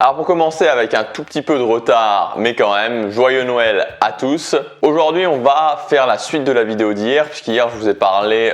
Alors pour commencer avec un tout petit peu de retard, mais quand même, joyeux Noël à tous. Aujourd'hui, on va faire la suite de la vidéo d'hier, puisqu'hier je vous ai parlé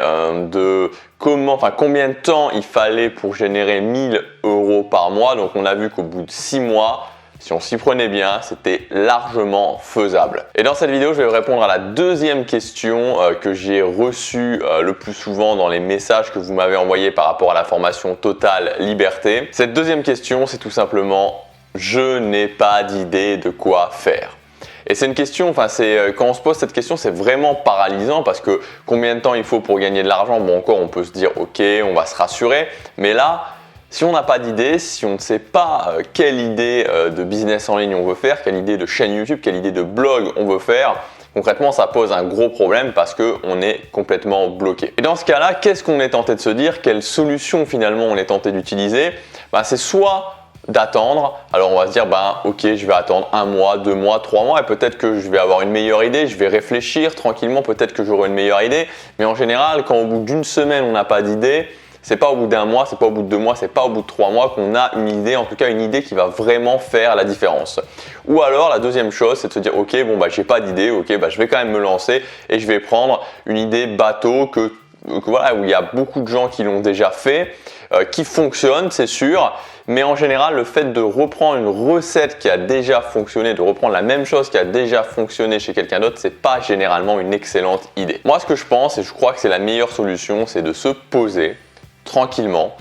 de combien de temps il fallait pour générer 1000 € par mois. Donc on a vu qu'au bout de 6 mois, si on s'y prenait bien, c'était largement faisable. Et dans cette vidéo, je vais répondre à la deuxième question que j'ai reçue le plus souvent dans les messages que vous m'avez envoyés par rapport à la formation Totale Liberté. Cette deuxième question, c'est tout simplement « Je n'ai pas d'idée de quoi faire ». Et c'est une question, quand on se pose cette question, c'est vraiment paralysant parce que combien de temps il faut pour gagner de l'argent? Bon, encore, on peut se dire « Ok, on va se rassurer ». Mais là, si on n'a pas d'idée, si on ne sait pas quelle idée de business en ligne on veut faire, quelle idée de chaîne YouTube, quelle idée de blog on veut faire, concrètement, ça pose un gros problème parce qu'on est complètement bloqué. Et dans ce cas-là, qu'est-ce qu'on est tenté de se dire? Quelle solution finalement on est tenté d'utiliser? C'est soit d'attendre. Alors on va se dire, ok, je vais attendre 1 mois, 2 mois, 3 mois et peut-être que je vais avoir une meilleure idée, je vais réfléchir tranquillement, peut-être que j'aurai une meilleure idée. Mais en général, quand au bout d'une semaine, on n'a pas d'idée, c'est pas au bout d'1 mois, c'est pas au bout de 2 mois, c'est pas au bout de 3 mois qu'on a une idée, en tout cas une idée qui va vraiment faire la différence. Ou alors la deuxième chose, c'est de se dire ok, j'ai pas d'idée, je vais quand même me lancer et je vais prendre une idée bateau où il y a beaucoup de gens qui l'ont déjà fait, qui fonctionne, c'est sûr. Mais en général, le fait de reprendre une recette qui a déjà fonctionné, de reprendre la même chose qui a déjà fonctionné chez quelqu'un d'autre, c'est pas généralement une excellente idée. Moi, ce que je pense et je crois que c'est la meilleure solution, c'est de se poser tranquillement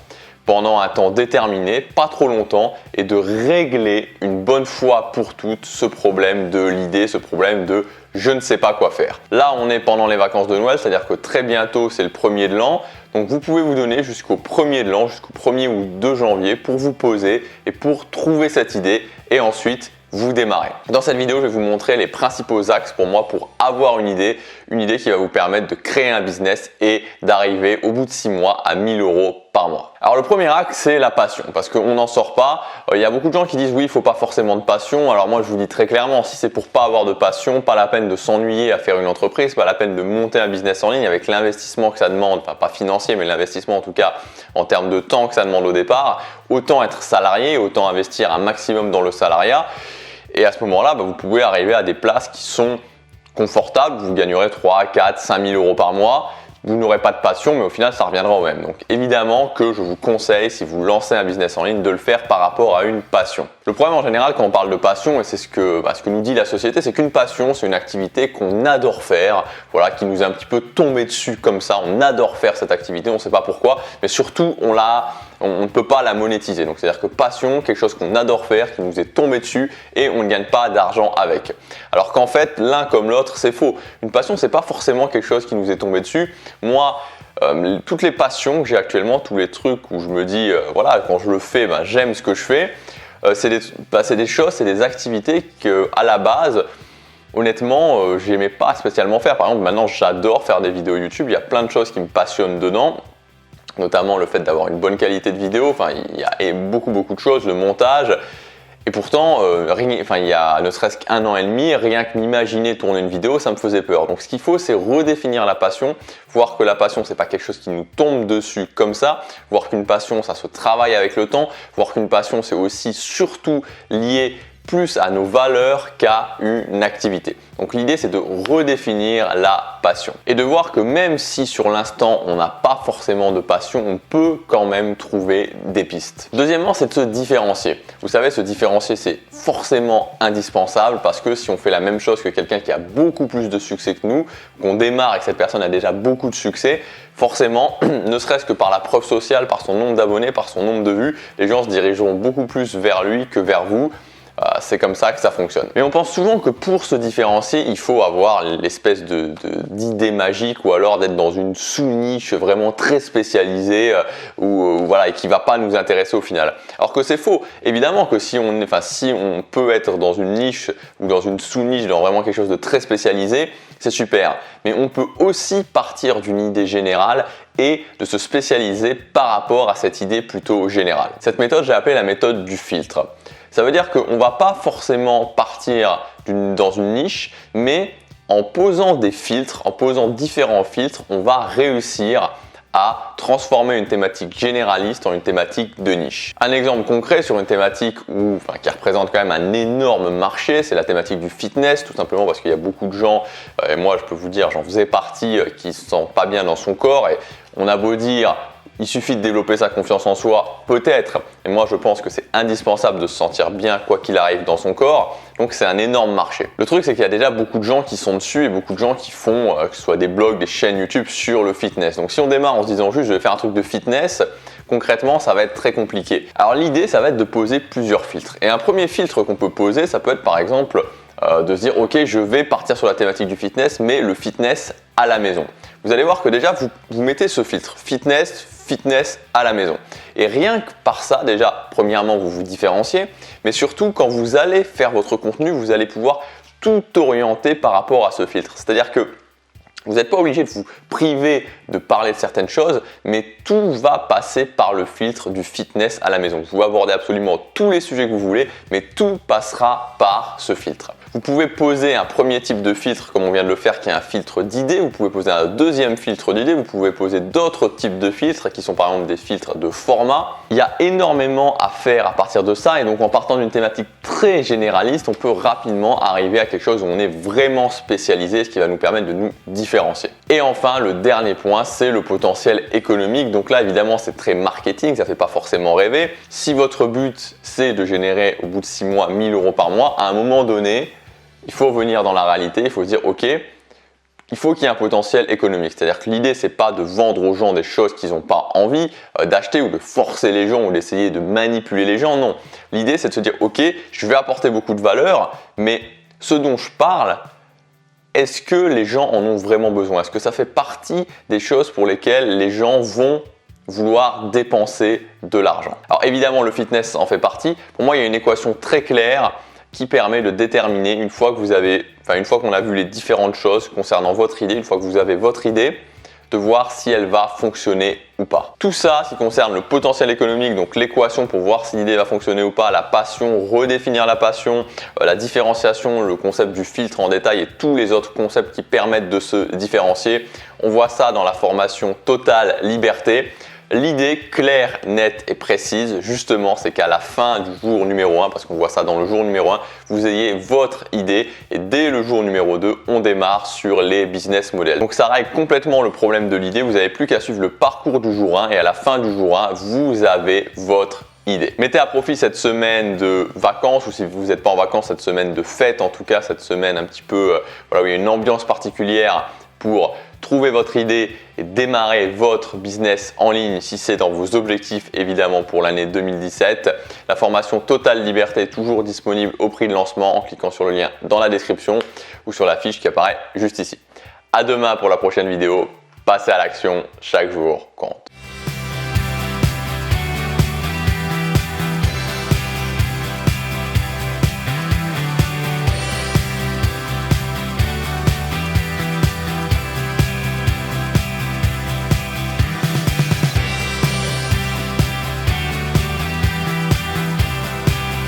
pendant un temps déterminé, pas trop longtemps, et de régler une bonne fois pour toutes ce problème de l'idée, ce problème de je ne sais pas quoi faire. Là, on est pendant les vacances de Noël, c'est-à-dire que très bientôt, c'est le 1er de l'an. Donc, vous pouvez vous donner jusqu'au 1er de l'an, jusqu'au 1er ou 2 janvier pour vous poser et pour trouver cette idée et ensuite vous démarrez. Dans cette vidéo, je vais vous montrer les principaux axes pour moi pour avoir une idée qui va vous permettre de créer un business et d'arriver au bout de 6 mois à 1000 € par mois. Alors le premier axe, c'est la passion parce qu'on n'en sort pas. Il y a beaucoup de gens qui disent oui, il faut pas forcément de passion. Alors moi, je vous dis très clairement, si c'est pour pas avoir de passion, pas la peine de s'ennuyer à faire une entreprise, pas la peine de monter un business en ligne avec l'investissement que ça demande, enfin pas financier, mais l'investissement en tout cas en termes de temps que ça demande au départ. Autant être salarié, autant investir un maximum dans le salariat. Et à ce moment-là, vous pouvez arriver à des places qui sont confortables. Vous gagnerez 3, 4, 5 000 € par mois. Vous n'aurez pas de passion, mais au final, ça reviendra au même. Donc évidemment que je vous conseille, si vous lancez un business en ligne, de le faire par rapport à une passion. Le problème en général, quand on parle de passion, et c'est ce que nous dit la société, c'est qu'une passion, c'est une activité qu'on adore faire, qui nous est un petit peu tombé dessus comme ça. On adore faire cette activité, on ne sait pas pourquoi, mais surtout, on ne peut pas la monétiser. Donc c'est-à-dire que passion, quelque chose qu'on adore faire, qui nous est tombé dessus et on ne gagne pas d'argent avec. Alors qu'en fait, l'un comme l'autre, c'est faux. Une passion, c'est pas forcément quelque chose qui nous est tombé dessus. Moi, toutes les passions que j'ai actuellement, tous les trucs où je me dis, quand je le fais, j'aime ce que je fais, c'est des choses, c'est des activités que à la base, honnêtement, j'aimais pas spécialement faire. Par exemple, maintenant, j'adore faire des vidéos YouTube. Il y a plein de choses qui me passionnent dedans. Notamment le fait d'avoir une bonne qualité de vidéo, il y a beaucoup de choses, le montage. Et pourtant, il y a ne serait-ce qu'1 an et demi, rien que m'imaginer tourner une vidéo, ça me faisait peur. Donc ce qu'il faut, c'est redéfinir la passion, voir que la passion, c'est pas quelque chose qui nous tombe dessus comme ça, voir qu'une passion, ça se travaille avec le temps, voir qu'une passion, c'est aussi surtout lié plus à nos valeurs qu'à une activité. Donc l'idée, c'est de redéfinir la passion et de voir que même si sur l'instant on n'a pas forcément de passion, on peut quand même trouver des pistes. Deuxièmement, c'est de se différencier. Vous savez, se différencier, c'est forcément indispensable parce que si on fait la même chose que quelqu'un qui a beaucoup plus de succès que nous, qu'on démarre et que cette personne a déjà beaucoup de succès, forcément, ne serait-ce que par la preuve sociale, par son nombre d'abonnés, par son nombre de vues, les gens se dirigeront beaucoup plus vers lui que vers vous. C'est comme ça que ça fonctionne. Mais on pense souvent que pour se différencier, il faut avoir l'espèce d'idée magique ou alors d'être dans une sous-niche vraiment très spécialisée et qui va pas nous intéresser au final. Alors que c'est faux. Évidemment que si on peut être dans une niche ou dans une sous-niche, dans vraiment quelque chose de très spécialisé, c'est super. Mais on peut aussi partir d'une idée générale et de se spécialiser par rapport à cette idée plutôt générale. Cette méthode, j'ai appelé la méthode du filtre. Ça veut dire qu'on ne va pas forcément partir dans une niche, mais en posant des filtres, en posant différents filtres, on va réussir à transformer une thématique généraliste en une thématique de niche. Un exemple concret sur une thématique qui représente quand même un énorme marché, c'est la thématique du fitness, tout simplement parce qu'il y a beaucoup de gens, et moi je peux vous dire, j'en faisais partie, qui ne se sentent pas bien dans son corps, et on a beau dire il suffit de développer sa confiance en soi, peut-être, et moi je pense que c'est indispensable de se sentir bien quoi qu'il arrive dans son corps, donc c'est un énorme marché. Le truc c'est qu'il y a déjà beaucoup de gens qui sont dessus et beaucoup de gens qui font que ce soit des blogs, des chaînes YouTube sur le fitness. Donc si on démarre en se disant juste je vais faire un truc de fitness, concrètement ça va être très compliqué. Alors l'idée ça va être de poser plusieurs filtres. Et un premier filtre qu'on peut poser, ça peut être par exemple de se dire ok je vais partir sur la thématique du fitness, mais le fitness à la maison. Vous allez voir que déjà vous mettez ce filtre fitness à la maison. Et rien que par ça, déjà, premièrement, vous vous différenciez, mais surtout, quand vous allez faire votre contenu, vous allez pouvoir tout orienter par rapport à ce filtre. C'est-à-dire que vous n'êtes pas obligé de vous priver de parler de certaines choses, mais tout va passer par le filtre du fitness à la maison. Vous pouvez aborder absolument tous les sujets que vous voulez, mais tout passera par ce filtre. Vous pouvez poser un premier type de filtre, comme on vient de le faire, qui est un filtre d'idées. Vous pouvez poser un deuxième filtre d'idées. Vous pouvez poser d'autres types de filtres, qui sont par exemple des filtres de format. Il y a énormément à faire à partir de ça, et donc en partant d'une thématique très généraliste, on peut rapidement arriver à quelque chose où on est vraiment spécialisé, ce qui va nous permettre de nous différencier. Et enfin, le dernier point, c'est le potentiel économique. Donc là, évidemment, c'est très marketing, ça ne fait pas forcément rêver. Si votre but, c'est de générer au bout de 6 mois 1000 € par mois, à un moment donné, il faut venir dans la réalité, il faut se dire ok, il faut qu'il y ait un potentiel économique. C'est-à-dire que l'idée, c'est pas de vendre aux gens des choses qu'ils n'ont pas envie d'acheter ou de forcer les gens ou d'essayer de manipuler les gens. Non, l'idée, c'est de se dire ok, je vais apporter beaucoup de valeur, mais ce dont je parle, est-ce que les gens en ont vraiment besoin? Est-ce que ça fait partie des choses pour lesquelles les gens vont vouloir dépenser de l'argent? Alors évidemment, le fitness en fait partie. Pour moi, il y a une équation très claire qui permet de déterminer, une fois qu'on a vu les différentes choses concernant votre idée, une fois que vous avez votre idée, de voir si elle va fonctionner ou pas. Tout ça, ce qui concerne le potentiel économique, donc l'équation pour voir si l'idée va fonctionner ou pas, la passion, redéfinir la passion, la différenciation, le concept du filtre en détail et tous les autres concepts qui permettent de se différencier. On voit ça dans la formation Totale Liberté. L'idée claire, nette et précise, justement, c'est qu'à la fin du jour numéro 1, parce qu'on voit ça dans le jour numéro 1, vous ayez votre idée et dès le jour numéro 2, on démarre sur les business models. Donc ça règle complètement le problème de l'idée, vous n'avez plus qu'à suivre le parcours du jour 1 et à la fin du jour 1, vous avez votre idée. Mettez à profit cette semaine de vacances ou si vous n'êtes pas en vacances, cette semaine de fête, en tout cas cette semaine un petit peu, où il y a une ambiance particulière pour trouver votre idée et démarrer votre business en ligne si c'est dans vos objectifs évidemment pour l'année 2017. La formation Totale Liberté est toujours disponible au prix de lancement en cliquant sur le lien dans la description ou sur la fiche qui apparaît juste ici. À demain pour la prochaine vidéo. Passez à l'action, chaque jour compte.